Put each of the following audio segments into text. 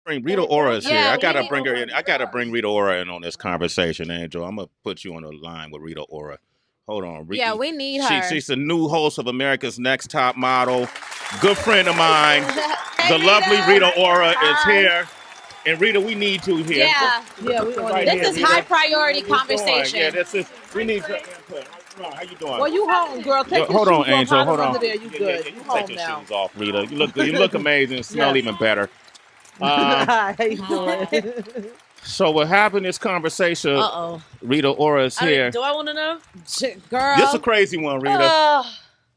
Bring Rita Ora is here. Yeah, I gotta we bring need her Ora. in. I gotta bring Rita Ora in on this conversation, Angel. I'm gonna put you on the line with Rita Ora. Hold on, Rita. Yeah, we need her. She's the new host of America's Next Top Model. Good friend of mine. Hey, The lovely Rita Ora is Hi. here. And Rita, we need you here. Yeah. Yeah, we on Right it. This here, is Rita. high priority How you doing? conversation. Yeah, this is. We need your input. How you doing? Well, you home, girl. Take your Hold shoes on, off. Angel. Hide Hold them on. under there. You good. You You take home your now. shoes off, Rita. You look good. You look amazing. Smell Yes. even better. How you doing? So what happened? This conversation. Rita Ora is here. Do I want to know? Girl. This is a crazy one, Rita.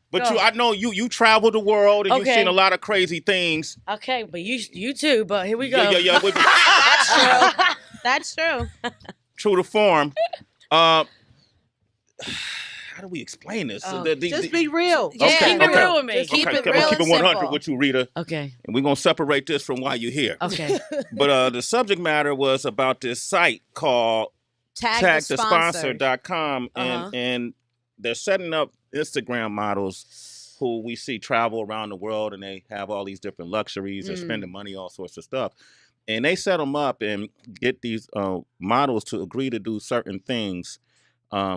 But go. I know you travel the world and you've Okay. seen a lot of crazy things. Okay, but you too. But here we go. Yeah. That's true. That's true. True to form. How do we explain this? Just be real. Yeah, keep it real with me. Just keep it come real on, keep and it 100 simple. with you, Rita. Okay. And we're gonna separate this from why you're here. Okay. But the subject matter was about this site called tagthesponsor.com, and they're setting up Instagram models who we see travel around the world, and they have all these different luxuries. They're spending money, all sorts of stuff. And they set them up and get these models to agree to do certain things,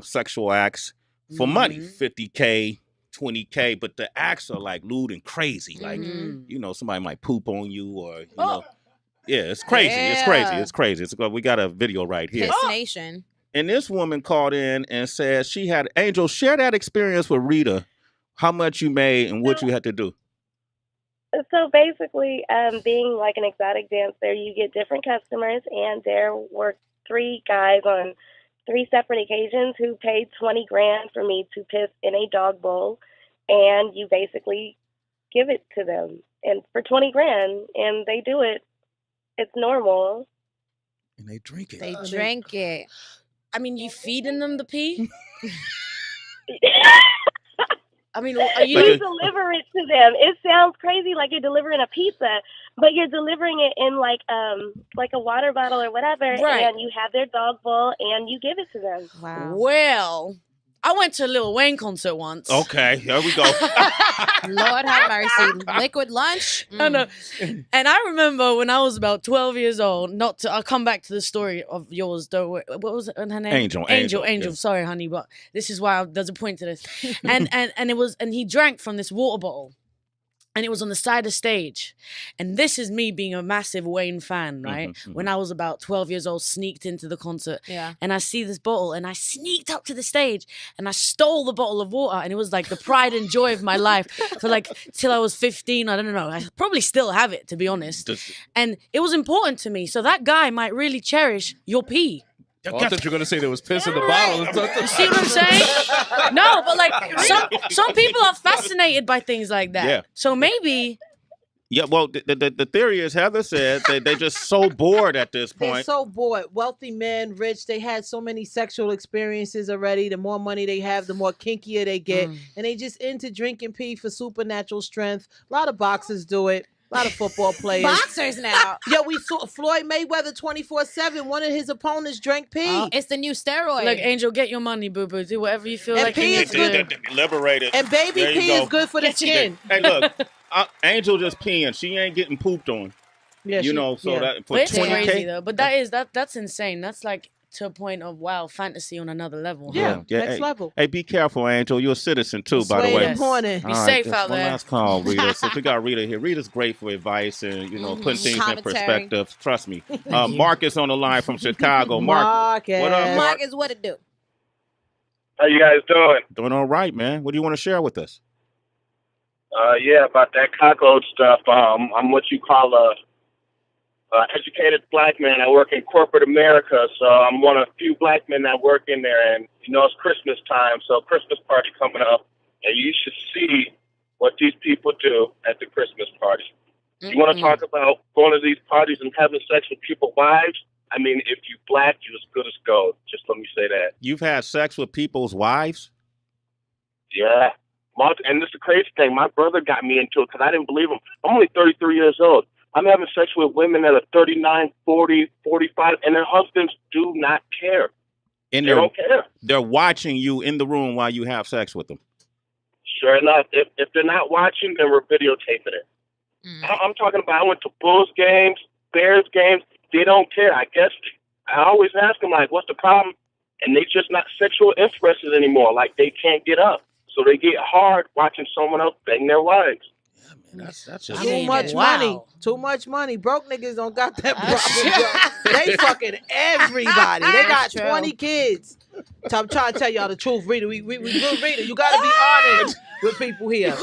sexual acts for money, $50K, $20K, but the acts are like lewd and crazy. Like, somebody might poop on you or, yeah, it's crazy. Yeah. It's crazy. We got a video right here. Piss Nation. And this woman called in and said she had, Angel, share that experience with Rita, how much you made and what you had to do. So basically, being like an exotic dancer, you get different customers, and there were 3 guys on 3 separate occasions who paid $20,000 for me to piss in a dog bowl, and you basically give it to them, and for $20,000, and they do it. It's normal. And they drink it. They drink it. I mean, you feeding them the pee? I mean, are You you? deliver it to them. It sounds crazy, like you're delivering a pizza, but you're delivering it in like a water bottle or whatever, Right. and you have their dog bowl and you give it to them. Wow. Well, I went to a Lil Wayne concert once. Okay, here we go. Lord have mercy. Liquid lunch. I know. And I remember when I was about 12 years old, I'll come back to the story of yours, though. What was her name? Angel. Yeah. Sorry, honey, but this is why there's a point to this. And he drank from this water bottle. And it was on the side of stage. And this is me being a massive Wayne fan, right? When I was about 12 years old, sneaked into the concert. Yeah. And I see this bottle and I sneaked up to the stage and I stole the bottle of water. And it was like the pride and joy of my life for like till I was 15. I don't know. I probably still have it, to be honest. And it was important to me. So that guy might really cherish your pee. Oh, I thought you were going to say there was piss in the bottle. You see what I'm saying? No, but like some people are fascinated by things like that. Yeah. So maybe. Yeah, well, the theory is, Heather said, they're just so bored at this They're point. so bored. Wealthy men, rich, they had so many sexual experiences already. The more money they have, the more kinkier they get. And they just into drinking pee for supernatural strength. A lot of boxers do it. A lot of football players. Boxers now. Yeah, we saw Floyd Mayweather 24/7. One of his opponents drank pee. Oh, it's the new steroid. Look, Angel, get your money, boo-boo. Do whatever you feel And like pee you is need to good. do. Liberated. And baby There you pee go. is good for the skin. Hey, look, Angel just peeing. She ain't getting pooped on. Yeah, That for But it's 20K. crazy, though. But that's insane. That's like to a point of, wow, fantasy on another level. Yeah, next hey, level. Hey, be careful, Angel. You're a citizen too, by the Sway way. in the morning. Be safe out One there. last call, Rita. Since we got Rita here, Rita's great for advice and putting things in Commentary. perspective. Trust me. Marcus on the line from Chicago. Marcus. What up, Mark? Marcus, what it do? How you guys doing? Doing all right, man. What do you want to share with us? Yeah, about that cockroach stuff. I'm what you call a educated black man. I work in corporate America, so I'm one of the few black men that work in there. And it's Christmas time, so Christmas party coming up, and you should see what these people do at the Christmas party. You want to talk about going to these parties and having sex with people's wives? I mean, if you black, you as good as gold. Just let me say that. You've had sex with people's wives? Yeah. And this is the crazy thing. My brother got me into it because I didn't believe him. I'm only 33 years old. I'm having sex with women that are 39, 40, 45, and their husbands do not care. And they don't care. They're watching you in the room while you have sex with them. Sure enough, if they're not watching, then we're videotaping it. I'm talking about I went to Bulls games. Bears games, they don't care. I guess I always ask them, like, what's the problem? And they just not sexual interested anymore. Like, they can't get up. So they get hard watching someone else bang their legs. Man, that's Too just much wow. money. Too much money. Broke niggas don't got that problem. They fucking everybody. They got 20 kids. So I'm trying to tell y'all the truth, Rita. We good, Rita. You gotta be honest with people here.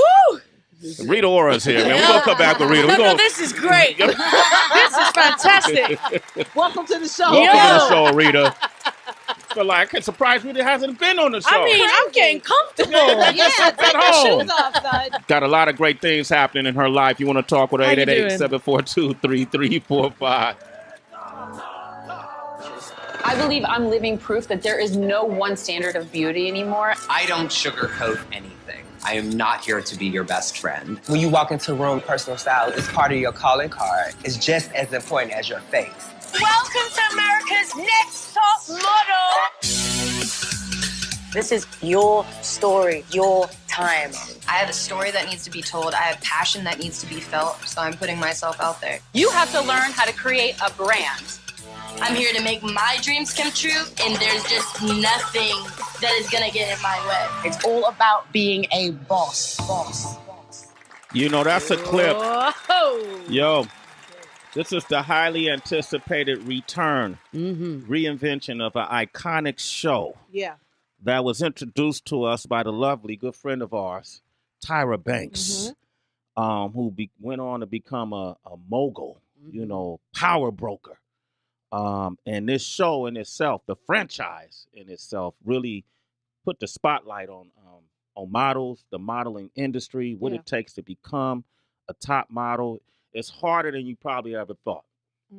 Rita Ora's here, man. We're gonna come back with Rita. No, this is great. This is fantastic. Welcome to the show. Welcome to the show, Rita. But like, I'm surprised Rita hasn't been on the show. I mean, I'm getting comfortable. Yeah, take at your home. shoes off, son. Got a lot of great things happening in her life. You want to talk with her? How you 888-742-3345. I believe I'm living proof that there is no one standard of beauty anymore. I don't sugarcoat anything. I am not here to be your best friend. When you walk into a room, personal style is part of your calling card. It's just as important as your face. Welcome to America's Next Top Model. This is your story, your time. I have a story that needs to be told. I have passion that needs to be felt, so I'm putting myself out there. You have to learn how to create a brand. I'm here to make my dreams come true, and there's just nothing that is gonna get in my way. It's all about being a boss. You know, that's a clip. Whoa. Yo, this is the highly anticipated return, reinvention of an iconic show. Yeah. That was introduced to us by the lovely good friend of ours, Tyra Banks, who went on to become a mogul, you know, power broker. And this show in itself, the franchise in itself, really put the spotlight on models, the modeling industry, what it takes to become a top model. It's harder than you probably ever thought.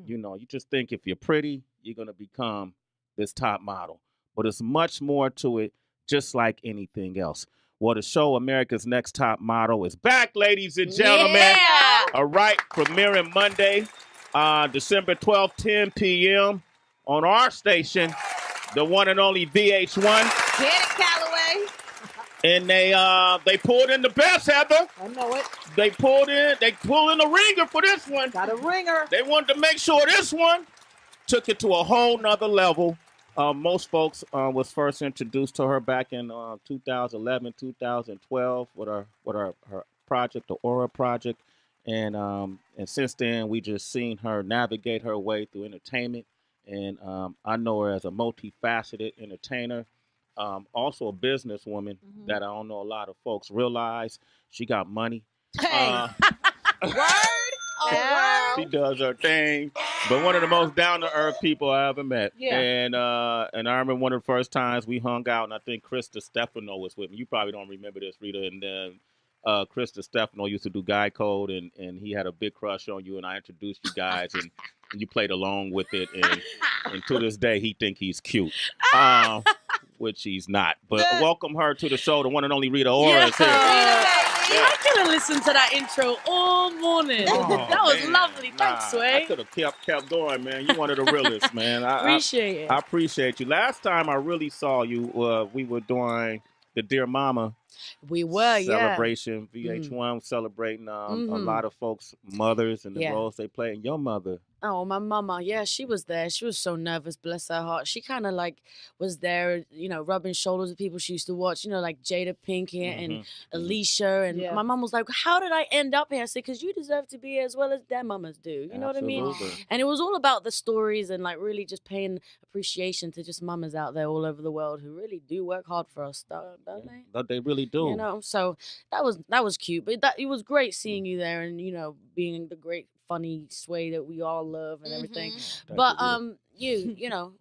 You know, you just think if you're pretty, you're going to become this top model. But it's much more to it, just like anything else. Well, the show America's Next Top Model is back, ladies and gentlemen. Yeah. All right, premiering Monday, December 12th, 10 p.m. on our station, the one and only VH1. Get it, Callaway. And they pulled in the best, Heather. I know it. They pulled in a ringer for this one. Got a ringer. They wanted to make sure this one took it to a whole nother level. Most folks was first introduced to her back in 2011, 2012 with her project, the Aura project. And since then, we just seen her navigate her way through entertainment. And I know her as a multifaceted entertainer, also a businesswoman that I don't know a lot of folks realize. She got money. Hey. Word? Oh, word. She does her thing. But one of the most down-to-earth people I ever met. Yeah. And I remember one of the first times we hung out, and I think Krista Stefano was with me. You probably don't remember this, Rita. And then Krista Stefano used to do Guy Code, and he had a big crush on you, and I introduced you guys, and you played along with it. And to this day, he think he's cute, which he's not. But welcome her to the show. The one and only Rita Ora is here. I could have listened to that intro all morning. That was lovely. Thanks, Sway. I could have kept going, man. You're one of the realest, man. Appreciate it. I appreciate you. Last time I really saw you, we were doing the Dear Mama celebration. VH1 celebrating a lot of folks' mothers and the roles they play. And your mother. Oh, my mama. Yeah, she was there. She was so nervous, bless her heart. She kind of like was there, you know, rubbing shoulders with people she used to watch, you know, like Jada Pinkett and Alicia. And my mom was like, how did I end up here? I said, because you deserve to be here as well as their mamas do. You know what I mean? And it was all about the stories and like really just paying appreciation to just mamas out there all over the world who really do work hard for us, don't they? But they really do. You know, so that was cute. But it was great seeing you there and, you know, being the great funny Sway that we all love and everything. But you know,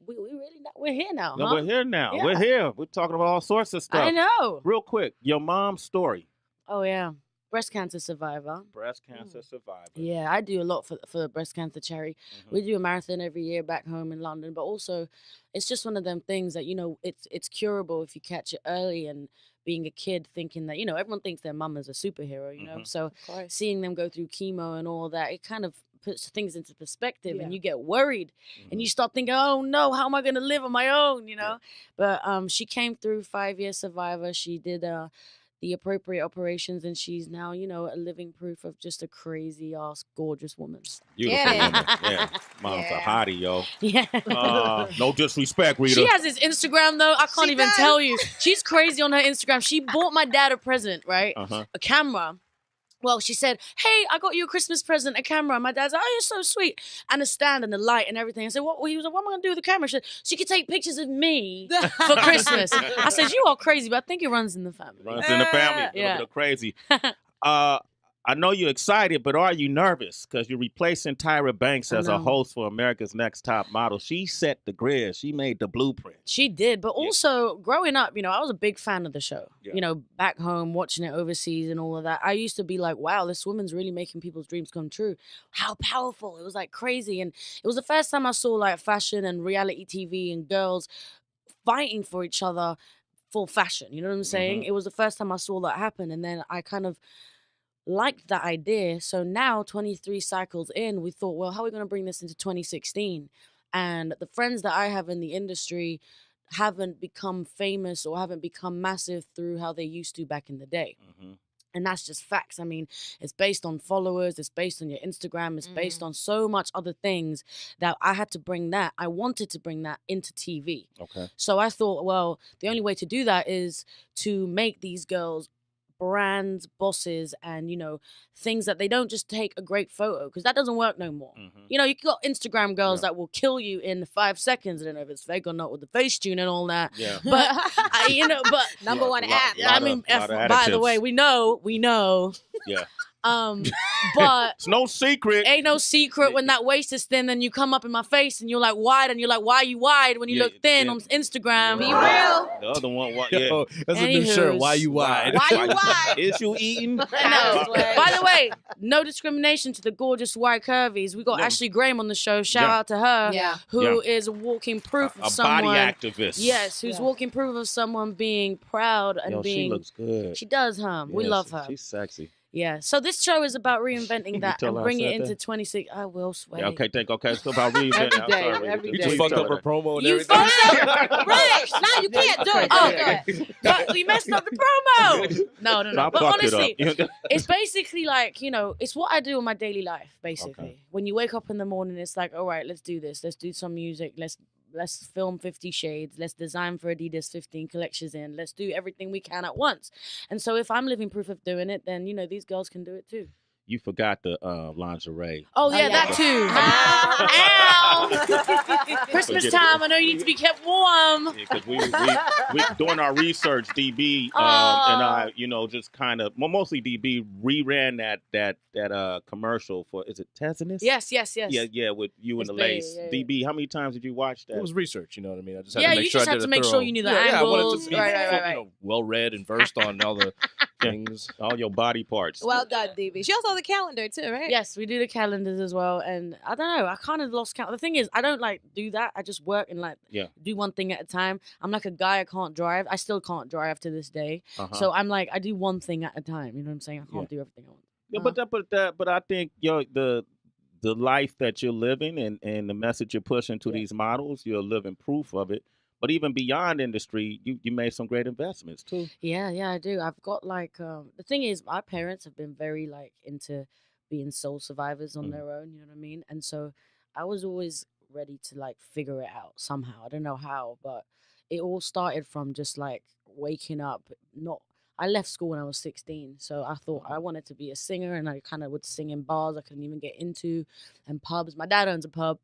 we're here now. No, huh? we're here now. Yeah. We're here. We're talking about all sorts of stuff. I know. Real quick, your mom's story. Oh yeah, breast cancer survivor. Breast cancer survivor. Yeah, I do a lot for breast cancer charity. We do a marathon every year back home in London, but also it's just one of them things that, you know, it's curable if you catch it early. And being a kid thinking that, you know, everyone thinks their mum is a superhero, you know, so seeing them go through chemo and all that, it kind of puts things into perspective and you get worried and you start thinking, oh no, how am I going to live on my own, you know? But she came through 5-year survivor. She did the appropriate operations, and she's now, you know, a living proof of just a crazy ass gorgeous woman. Beautiful woman. Yeah. Mom's a hottie, yo. Yeah. No disrespect, Rita. She has this Instagram though. I can't even tell you. She's crazy on her Instagram. She bought my dad a present, right? A camera. Well, she said, "Hey, I got you a Christmas present, a camera." My dad's like, "Oh, you're so sweet," and a stand and the light and everything. I said, "What?" He was like, "What am I gonna do with the camera?" She said, "She could take pictures of me for Christmas." I said, "You are crazy, but I think it runs in the family." Runs in the family. A little bit of crazy. I know you're excited, but are you nervous? Because you're replacing Tyra Banks as a host for America's Next Top Model. She set the grid. She made the blueprint. She did, but also growing up, you know, I was a big fan of the show. Yeah. You know, back home, watching it overseas and all of that. I used to be like, wow, this woman's really making people's dreams come true. How powerful. It was like crazy. And it was the first time I saw like fashion and reality TV and girls fighting for each other for fashion. You know what I'm saying? It was the first time I saw that happen. And then I kind of liked that idea. So now 23 cycles in, we thought, well, how are we going to bring this into 2016? And the friends that I have in the industry haven't become famous or haven't become massive through how they used to back in the day. And that's just facts. I mean, it's based on followers, it's based on your Instagram, it's based on so much other things that I had to bring that. I wanted to bring that into TV. Okay. So I thought, well, the only way to do that is to make these girls brands, bosses, and, you know, things that they don't just take a great photo, because that doesn't work no more. You know, you got Instagram girls that will kill you in 5 seconds. I don't know if it's fake or not with the face tune and all that. Yeah. But you know, but number one app. I mean, by the way, we know. Yeah. But it's no secret. Ain't no secret when that waist is thin, then you come up in my face and you're like wide, and you're like, why are you wide when you look thin on Instagram? Be real. The other one, Yo, that's a new shirt. Why you wide? Why you wide? Is you eating? No. By the way, no discrimination to the gorgeous white curvies. We got Ashley Graham on the show. Shout out to her, who is a walking proof of someone. A body activist. Yes, who's walking proof of someone being proud and being. She looks good. She does, huh? We love her. She's sexy. Yeah, so this show is about reinventing that tell and her I bring said it into that? 26. I will swear. Yeah, okay, okay. It's about reinventing. I'm sorry. every You day. just fucked up her promo and You everything. fucked up. Right. Now you can't do it. Oh, Don't do it. But we messed up the promo. No. I But fucked it honestly, up. it's basically like, you know, it's what I do in my daily life, basically. Okay. When you wake up in the morning, it's like, all right, let's do this. Let's do some music. Let's film 50 Shades. Let's design for Adidas 15 collections in. Let's do everything we can at once. And so if I'm living proof of doing it, then, you know, these girls can do it too. You forgot the lingerie. Oh, yeah, that too. Ow. Christmas time. I know you need to be kept warm. Because we doing our research, DB and I, you know, just kind of, well, mostly DB reran that commercial for, is it Tetanus? Yes. Yeah, with you and the lace. Yeah. DB, how many times did you watch that? It was research, you know what I mean? I just had Yeah, to make you sure just I have did to a make sure thorough- you knew the I wanted angles. to be Right. You know, well read and versed on all the things. All your body parts. Well done, DB. She also has a calendar too, right? Yes, we do the calendars as well. And I don't know, I kind of lost count. The thing is, I don't like do that. I just work and like do one thing at a time. I'm like a guy, I can't drive. I still can't drive to this day. So I'm like, I do one thing at a time. You know what I'm saying? I can't do everything I want. Yeah, but I think the life that you're living and the message you're pushing to these models, you're living proof of it. But even beyond industry, you made some great investments too. Yeah, I do. I've got like the thing is, my parents have been very like into being soul survivors on their own. You know what I mean? And so I was always ready to like figure it out somehow. I don't know how, but it all started from just like waking up. I left school when I was 16, so I thought I wanted to be a singer, and I kind of would sing in bars I couldn't even get into, and pubs. My dad owns a pub.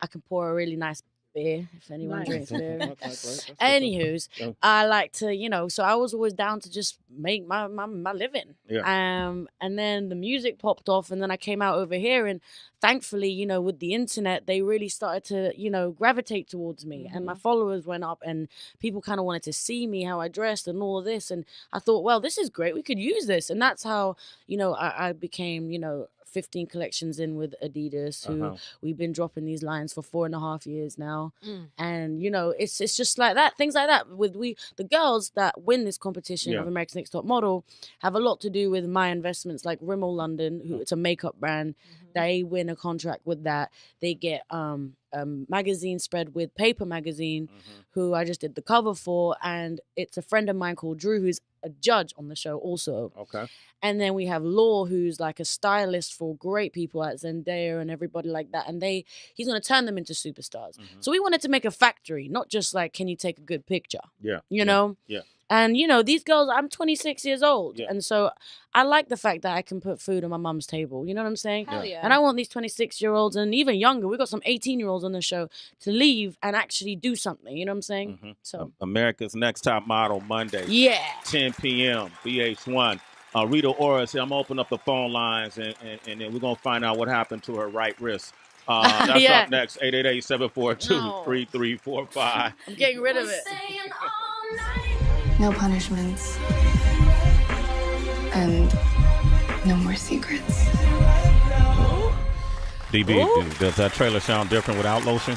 I can pour a really nice beer if anyone drinks beer. Anywho's, I like to, you know, so I was always down to just make my living. And then the music popped off, and then I came out over here, and thankfully, you know, with the internet, they really started to, you know, gravitate towards me, and my followers went up, and people kind of wanted to see me, how I dressed and all of this. And I thought, well, this is great. We could use this. And that's how, you know, I became, you know, 15 collections in with Adidas, who we've been dropping these lines for 4.5 years now. And, you know, it's just like that, things like that. The girls that win this competition of America's Next Top Model have a lot to do with my investments, like Rimmel London, who it's a makeup brand. they win a contract with that, they get a magazine spread with Paper Magazine, who I just did the cover for, and it's a friend of mine called Drew, who's a judge on the show also. Okay. And then we have Law, who's like a stylist for great people at Zendaya and everybody like that. And he's going to turn them into superstars. So we wanted to make a factory, not just like, can you take a good picture? Yeah. You know? Yeah. And, you know, these girls, I'm 26 years old. Yeah. And so I like the fact that I can put food on my mom's table. You know what I'm saying? Hell yeah. And I want these 26-year-olds and even younger, we got some 18-year-olds on the show, to leave and actually do something. You know what I'm saying? So America's Next Top Model, Monday. Yeah. 10 p.m., VH1. Rita Ora said, I'm going to open up the phone lines, and then we're going to find out what happened to her right wrist. That's up next, 888-742-3345. I'm getting rid of it. No punishments. And no more secrets. DB, does that trailer sound different without lotion?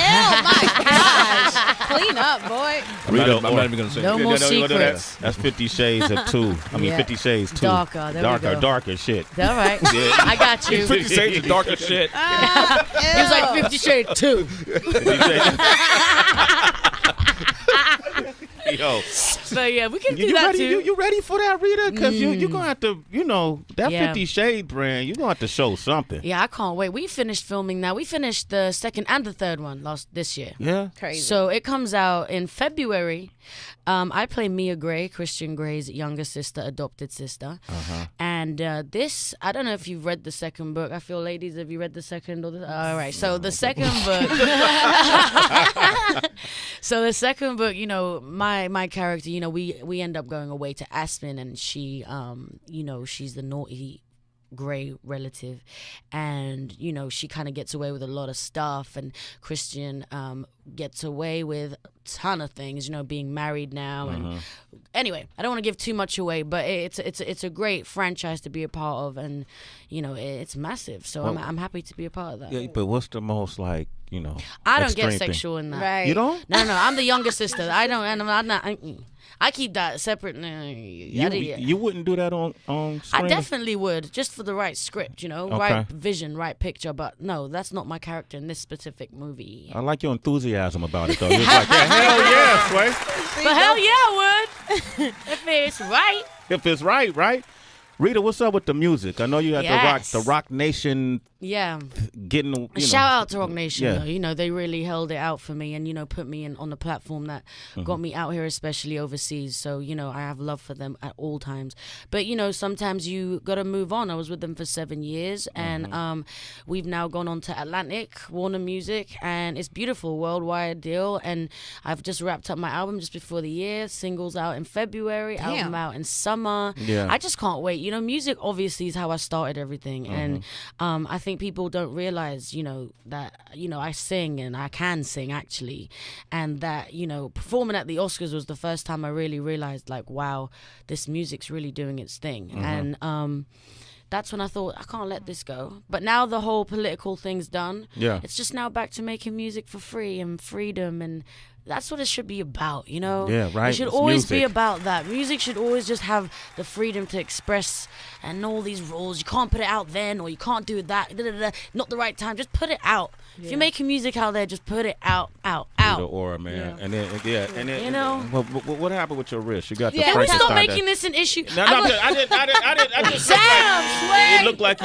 Oh my gosh. Clean up, boy. I'm not even going to say no more secrets. That's 50 Shades of 2. I mean, 50 Shades 2. Darker shit. All right. I got you. 50 Shades of darker shit. He was like 50 Shades 2. Yo. But yeah, we can do that ready, too. You ready for that, Rita? Because you're going to have to, that 50 Shade brand, you're going to have to show something. Yeah, I can't wait. We finished filming now. We finished the second and the third one this year. Yeah. Crazy. So it comes out in February. I play Mia Gray, Christian Gray's younger sister, adopted sister. And this, I don't know if you've read the second book. I feel, ladies, have you read the second? All right. So the second book. So the second book, my character, we end up going away to Aspen, and she, she's the naughty Gray relative, and she kind of gets away with a lot of stuff, and Christian gets away with a ton of things, being married now. And anyway, I don't want to give too much away, but it's a great franchise to be a part of, and it's massive, so I'm happy to be a part of that. Yeah, but what's the most I don't get sexual in that. Right. You don't? No, I'm the younger sister. I don't, and I'm not. I keep that separate. You wouldn't do that on screen? I definitely would, just for the right script, right vision, right picture. But no, that's not my character in this specific movie. I like your enthusiasm about it, though. You're like, hell yeah, Sway. But hell yeah, I would. If it's right. If it's right. Rita, what's up with the music? I know you had the Rock Nation. Yeah. Getting, shout out to Rock Nation. Yeah. Though. They really held it out for me and, put me on the platform that got me out here, especially overseas. So, I have love for them at all times. But, sometimes you got to move on. I was with them for 7 years, and we've now gone on to Atlantic, Warner Music, and it's beautiful, worldwide deal. And I've just wrapped up my album just before the year. Singles out in February, album out in summer. Yeah. I just can't wait. Music obviously is how I started everything. And I think people don't realize, that, I sing and I can sing actually. And that, performing at the Oscars was the first time I really realized, like, wow, this music's really doing its thing. And that's when I thought, I can't let this go. But now the whole political thing's done. Yeah. It's just now back to making music for free and freedom, and that's what it should be about, Yeah, right. It should always be about that. Music should always just have the freedom to express, and all these rules. You can't put it out then, or you can't do that. Not the right time. Just put it out. Yeah. If you're making music out there, just put it out. Rita Ora, man. Yeah. And then what happened with your wrist? You got the Can we stop Frankenstein making this an issue? I just Sam, it looked like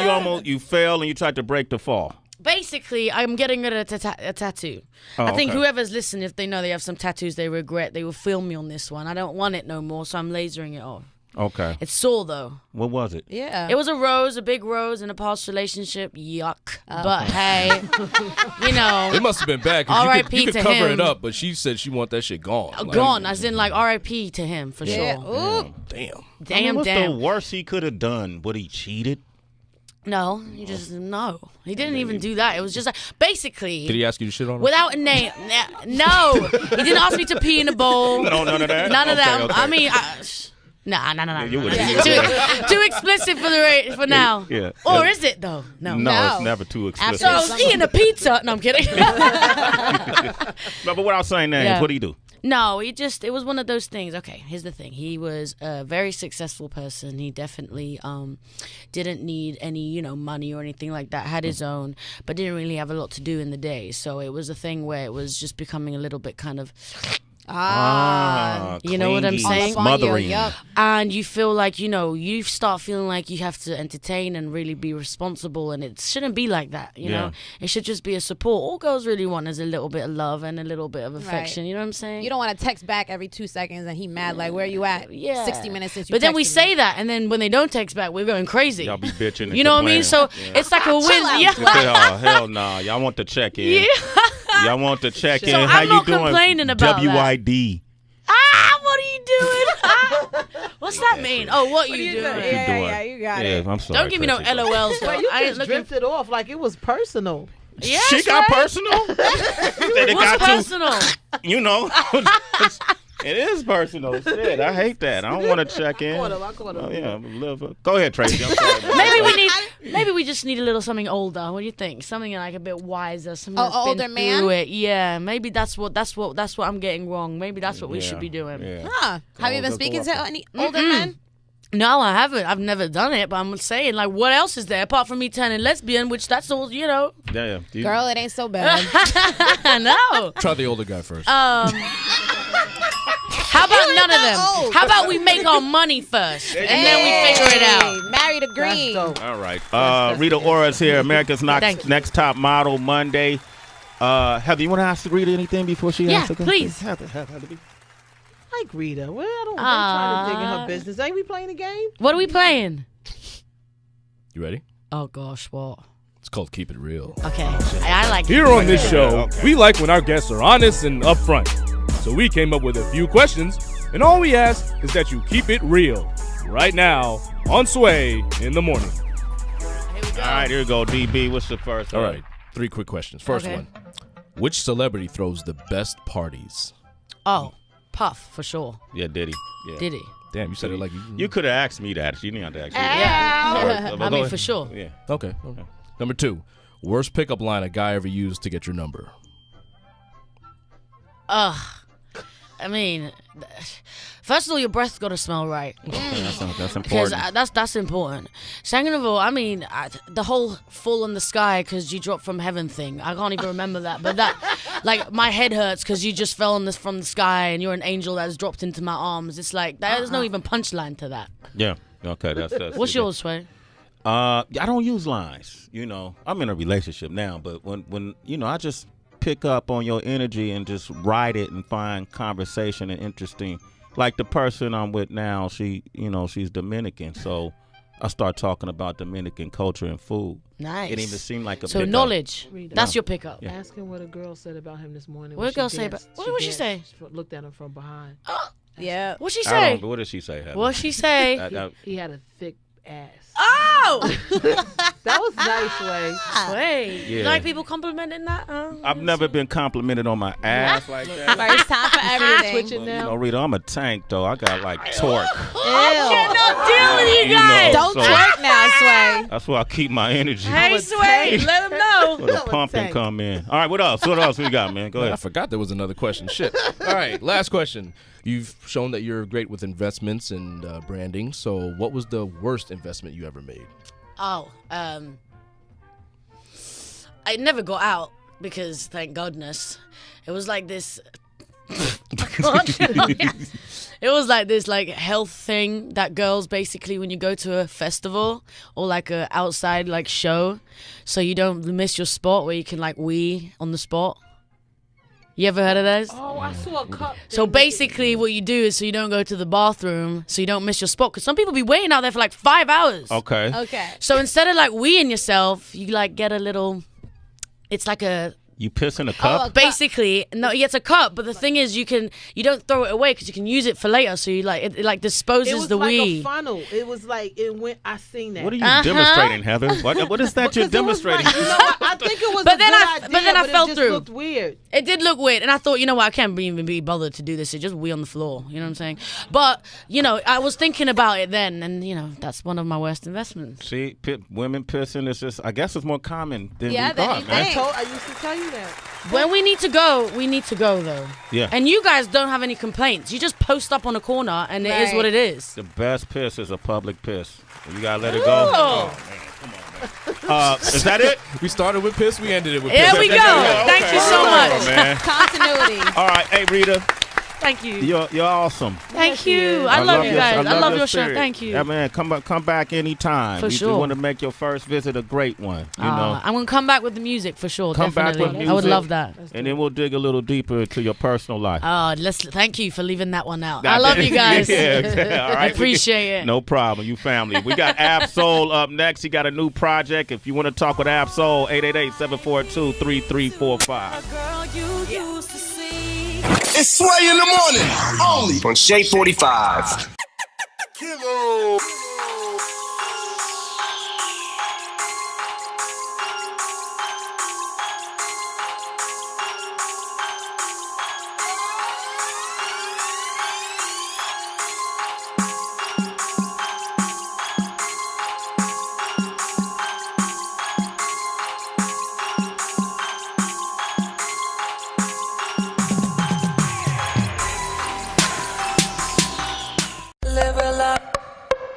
you fell and you tried to break the fall. Basically, I'm getting rid of a tattoo. I think whoever's listening, if they know they have some tattoos they regret, they will film me on this one. I don't want it no more, so I'm lasering it off. Okay. It's sore, though. What was it? Yeah. It was a big rose in a past relationship. Yuck. But hey, It must have been bad, because you could cover it up, but she said she want that shit gone. Gone, as in like R.I.P. to him, for sure. Ooh. Damn. What's the worst he could have done? Would he cheated? No, he didn't even do that. It was just like, basically. Did he ask you to shit on him? Without a name. No. He didn't ask me to pee in a bowl. No, none of that? None of that. Okay. I mean, no. Too explicit for now. Yeah. Or is it, though? No, it's never too explicit. So I was eating a pizza. No, I'm kidding. No, but without saying names, what do you do? No, it was one of those things. Okay, here's the thing. He was a very successful person. He definitely didn't need any, money or anything like that. Had his own, but didn't really have a lot to do in the day. So it was a thing where it was just becoming a little bit kind of you know what I'm saying? Smothering. And you feel like, you start feeling like you have to entertain and really be responsible, and it shouldn't be like that, you know? It should just be a support. All girls really want is a little bit of love and a little bit of affection, you know what I'm saying? You don't want to text back every 2 seconds and he mad like, where you at? Yeah. 60 minutes since you But then we texted say me. that, and then when they don't text back, we're going crazy. Y'all be bitching and You know what I mean? So it's like a win. Oh, hell no. Y'all want to check in. Y'all want to check in. So How I'm you not doing? complaining about WID. What are you doing? What's that mean? Oh, what you doing? Yeah, you got it. I'm sorry. Don't give me no Tracy. LOLs. Though. But you I ain't just looking. drifted off like it was personal. Yeah, She got personal? What's personal? It is personal. Shit, I hate that. I don't want to check in. I caught him. Oh, yeah, go ahead, Tracy. I'm sorry. Maybe we just need a little something older. What do you think? Something like a bit wiser. Something that's older been man? through it. Yeah, maybe that's what I'm getting wrong. Maybe that's what we should be doing. Yeah. Huh. Have you been speaking to any older men? No, I haven't. I've never done it, but I'm saying, like, what else is there apart from me turning lesbian, which that's all, Yeah. Girl, it ain't so bad. No. Try the older guy first. How about none of them? How about we make our money first, and then we figure it out? Marry the green. All right. Rita Ora is here, America's Next Top Model Monday. Heather, you want to ask Rita anything before she asks? Yeah, please. Heather. Like Rita. Well, I don't think trying to dig in her business. Ain't we playing a game? What are we playing? You ready? Oh, gosh, what? It's called Keep It Real. Okay. I like Here on this show, we like when our guests are honest and upfront. So we came up with a few questions, and all we ask is that you keep it real. Right now, on Sway in the morning. All right, here we go. DB, what's the first All one? right, 3 quick questions. First Okay. one. Which celebrity throws the best parties? Oh, Puff, for sure. Yeah, Diddy. Yeah. Diddy. Damn, you said it like you... You could have asked me that. You didn't have to ask me Yeah. that. I mean, for sure. Yeah. Okay. Number 2. Worst pickup line a guy ever used to get your number? I mean, first of all, your breath's got to smell right. That's important. Because that's important. Second of all, I mean, the whole fall in the sky because you dropped from heaven thing. I can't even remember that. But that, like, my head hurts because you just fell from the sky and you're an angel that's dropped into my arms. It's like, there's no even punchline to that. Yeah. Okay. That's What's yours, Sway? I don't use lines. I'm in a relationship now, but when I just pick up on your energy and just ride it and find conversation and interesting. Like the person I'm with now, she's Dominican, so I start talking about Dominican culture and food. Nice. It even seemed like a so pickup. knowledge. Rita. That's your pickup. Yeah. Ask him what a girl said about him this morning. What did a girl say about? What did she say? She looked at him from behind. Yeah. What'd she I say? don't know. What did she say, Heather? What'd she say? He had a thick ass. Oh! That was nice, Way. Sway. Yeah. You like people complimenting that? I've never been complimented on my ass like that. First time for everything. Twitching now. Rita, I'm a tank though. I got like torque. I cannot deal with you guys. Don't twerk now, Sway. That's why I keep my energy. Hey, Sway, let them know. Where the pumping come in. All right, what else? What else we got, man? Go I ahead. forgot there was another question. Shit. All right, last question. You've shown that you're great with investments and branding. So what was the worst investment you ever made? Oh, I never got out because, thank goodness, it was like this. It was like this health thing that girls basically when you go to a festival or like a outside show, so you don't miss your spot where you can wee on the spot. You ever heard of those? Oh, I saw a cup. So basically what you do is so you don't go to the bathroom, so you don't miss your spot. Because some people be waiting out there for 5 hours. Okay. So instead of weeing yourself, you get a little, it's like a, You piss in a cup? basically, no, it's a cup. But the thing is, you don't throw it away because you can use it for later. So you it disposes It was the like wee. a funnel. It was it went. I seen that. What are you demonstrating, Heather? What is that you're Because it was demonstrating? I think it was But a then good I- idea, but then I fell it just through. looked weird. It did look weird, and I thought, you know what, I can't even be bothered to do this. It just wee on the floor. You know what I'm saying? But I was thinking about it then, and that's one of my worst investments. See, women pissing is just, I guess it's more common than Yeah, we than thought, you man. think. I used to tell you do that. When we need to go though. Yeah. And you guys don't have any complaints. You just post up on a corner and it is what it is. The best piss is a public piss. You gotta let it go. Oh, man. Come on, man. Is that it? We started with piss. We ended it with piss. There we go. Thank you so much. Man. Continuity. All right. Hey, Rita. Thank you. You're awesome. Thank you. I love you guys. I love your show. spirit. Thank you. Yeah, man, come back anytime. For We sure. want to make your first visit a great one. You know, I'm gonna come back with the music for sure. come definitely. back with music. I would love that. And then we'll dig a little deeper into your personal life. Thank you for leaving that one out. I love you guys. Yeah, all right. I appreciate it. No problem. You family. We got Ab-Soul up next. He got a new project. If you want to talk with Ab-Soul, 888-742-3345. It's Sway in the morning, only on Shade 45. Level up,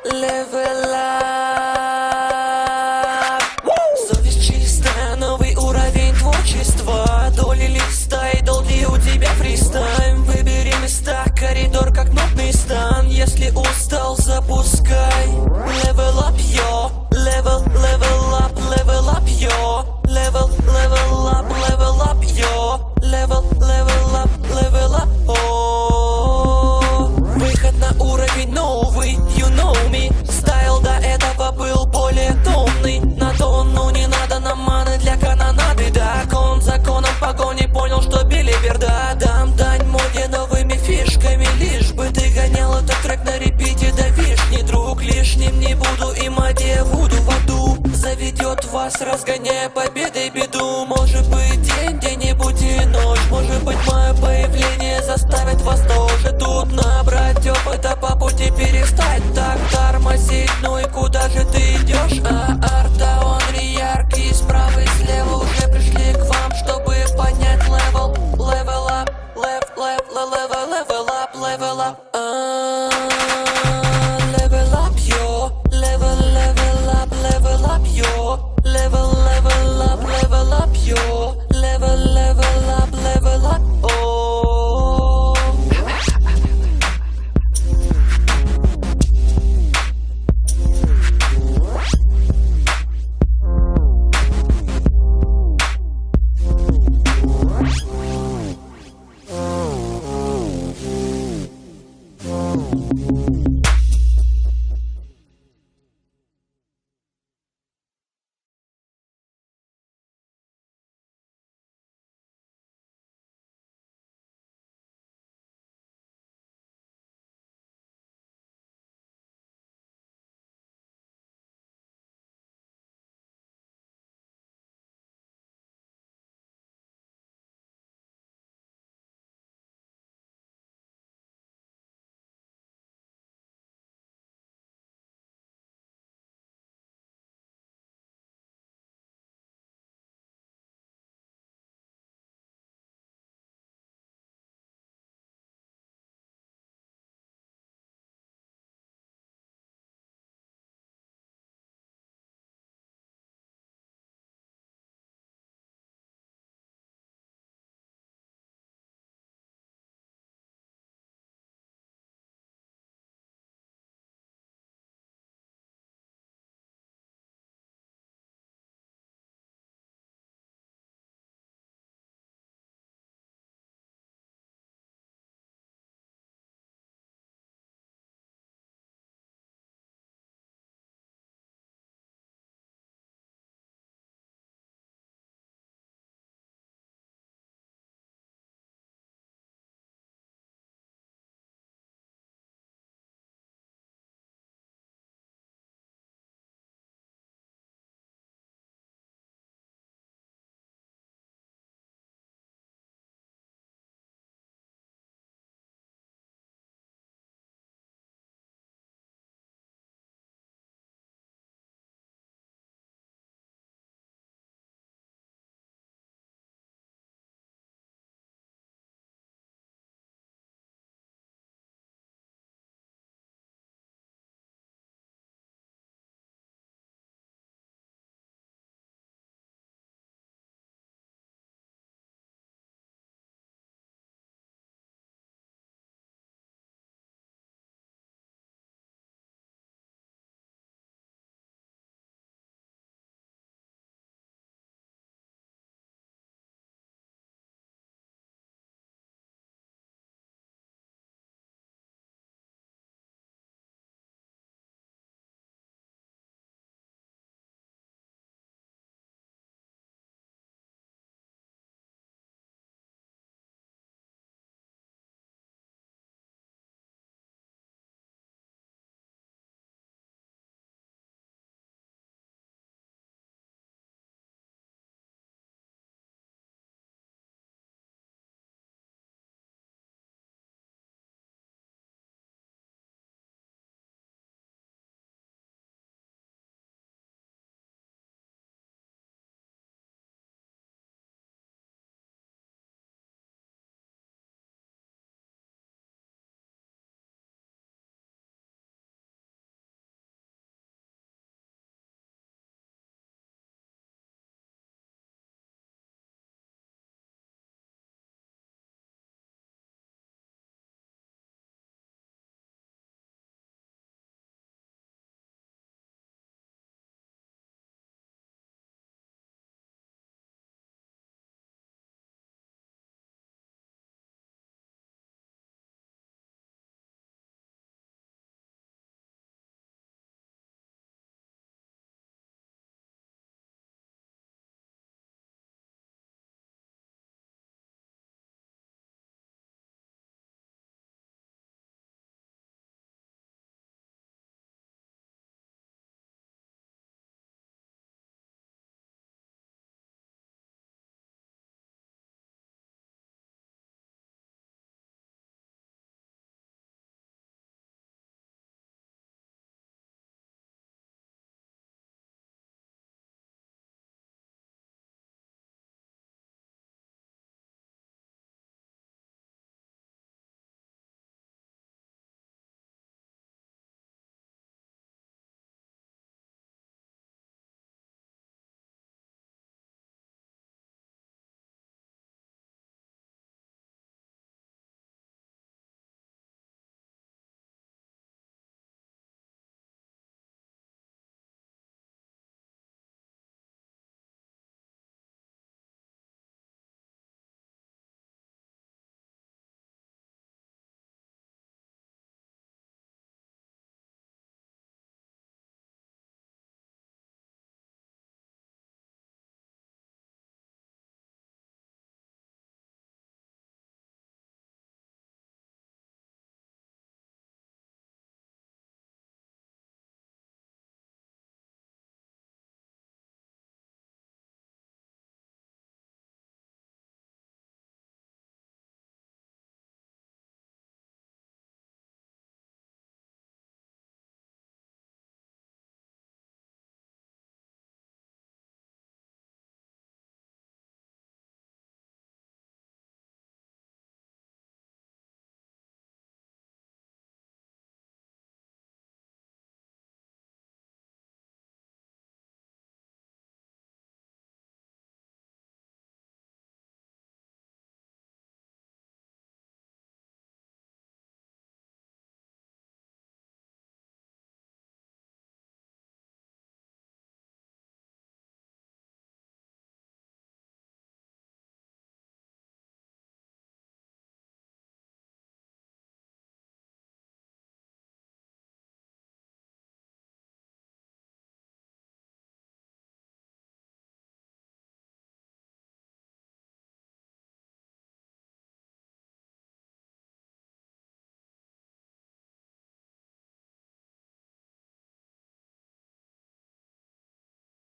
level up. Совесть чистая, новый уровень творчества. Доли листа и долгий у тебя фристайм. Выбери места, коридор как нотный стан. Если устал, запускай. Level up, yo. Level up, yo. Level up, yo. Level up, oh. Выход на уровень новый, you know me. Стайл до этого был более томный. На тонну не надо нам маны для канонады. Да, кон законом погони понял, что билиберда. Дам дань моде новыми фишками. Лишь бы ты гонял этот трек на репите до вишни. Друг, лишним не буду и магия вуду в аду заведет вас, разгоняя победой беду. Может быть день, где-нибудь и ночь. Может быть мое появление заставит вас тоже тут набрать опыта по пути перестать так тормозить. Ну и куда же ты идешь? Арта, он яркий, справа и слева уже пришли к вам, чтобы поднять левел. Level up, level up. Level up, yo. Level up, yo. Level up, yo. Level up, oh.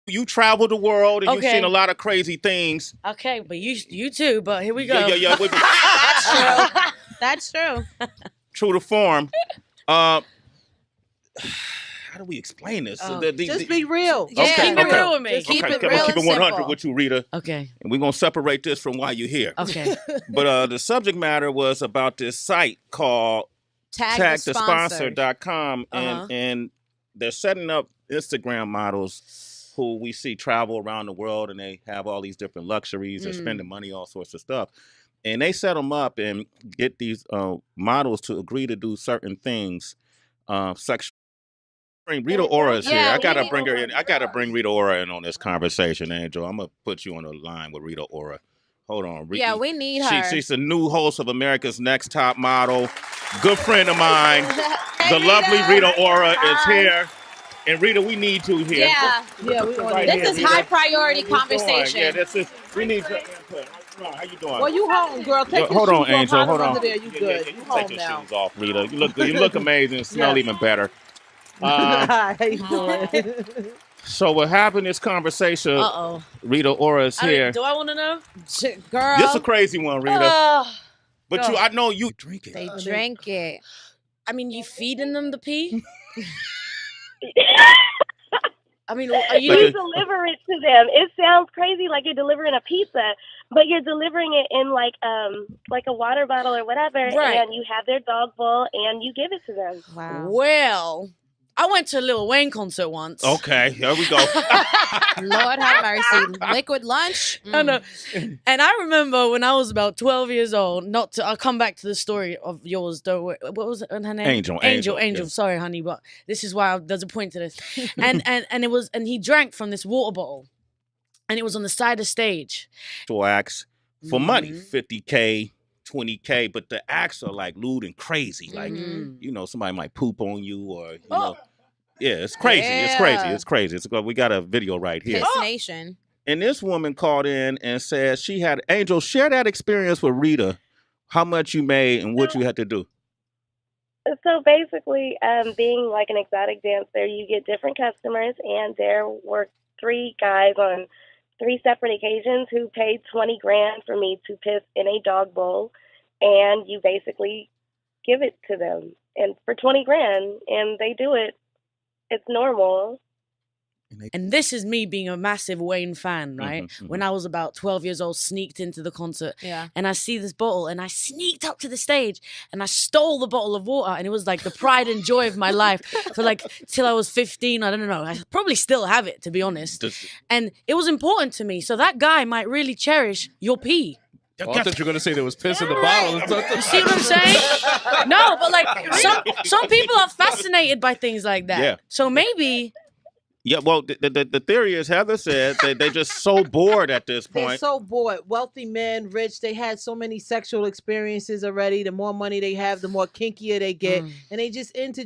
You traveled the world and you've Okay. seen a lot of crazy things. Okay, but you too. But here we go. Yeah. That's true. That's true. True to form. How do we explain this? Just be real. Yeah, keep it real with me. Just keep it I'm real gonna keep and it 100 simple. with you, Rita. Okay. And we're gonna separate this from why you're here. Okay. But the subject matter was about this site called tagthesponsor.com, and they're setting up Instagram models who we see travel around the world and they have all these different luxuries. They're spending money, all sorts of stuff. And they set them up and get these models to agree to do certain things. Sexual. Rita Ora is here. I gotta bring her in. I gotta bring Rita Ora in on this conversation, Angel. I'm gonna put you on the line with Rita Ora. Hold on. Yeah, we need her. She's the new host of America's Next Top Model. Good friend of mine. The lovely Rita Ora is here. And Rita, we need you here. Yeah. This is high priority conversation. Yeah, we need your input. How you doing? Well, you home, girl. Take your hold on, shoes off. Angel. Hide Hold them on. under there. You good. You You take home your now. shoes off, Rita. You look good. You look amazing. Smell even better. How you doing? So what happened? This conversation. Uh-oh. Rita Ora is here. Do I want to know? Girl. This is a crazy one, Rita. But go. I know you drink it. They drink it. I mean, you feeding them the pee? I mean, are you? You deliver it to them. It sounds crazy, like you're delivering a pizza, but you're delivering it in like a water bottle or whatever, Right. and you have their dog bowl and you give it to them. Wow. Well, I went to a Lil Wayne concert once. Okay, here we go. Lord have mercy. Liquid lunch. I know. And I remember when I was about 12 years old, I'll come back to the story of yours, though. What was her name? Angel. Yes. Sorry, honey, but this is why there's a point to this. and he drank from this water bottle. And it was on the side of stage. To acts for money, $50K, $20K, but the acts are like lewd and crazy. Like, somebody might poop on you or, you know. Yeah, it's crazy. Yeah. It's crazy. We got a video right here. Piss Nation. And this woman called in and said she had, Angel, share that experience with Rita, how much you made and what you had to do. So basically, being like an exotic dancer, you get different customers, and there were 3 guys on 3 separate occasions who paid 20 grand for me to piss in a dog bowl, and you basically give it to them, and for 20 grand, and they do it. It's normal. And this is me being a massive Wayne fan, right? When I was about 12 years old, sneaked into the concert. Yeah. And I see this bottle and I sneaked up to the stage and I stole the bottle of water. And it was like the pride and joy of my life for like till I was 15. I don't know. I probably still have it, to be honest. And it was important to me. So that guy might really cherish your pee. Oh, I thought you were going to say there was piss in the bottle. You see what I'm saying? No, but like some people are fascinated by things like that. Yeah. So maybe... Yeah, well, the theory is Heather said they're just so bored at this point. They're so bored. Wealthy men, rich, they had so many sexual experiences already. The more money they have, the more kinkier they get. And they just into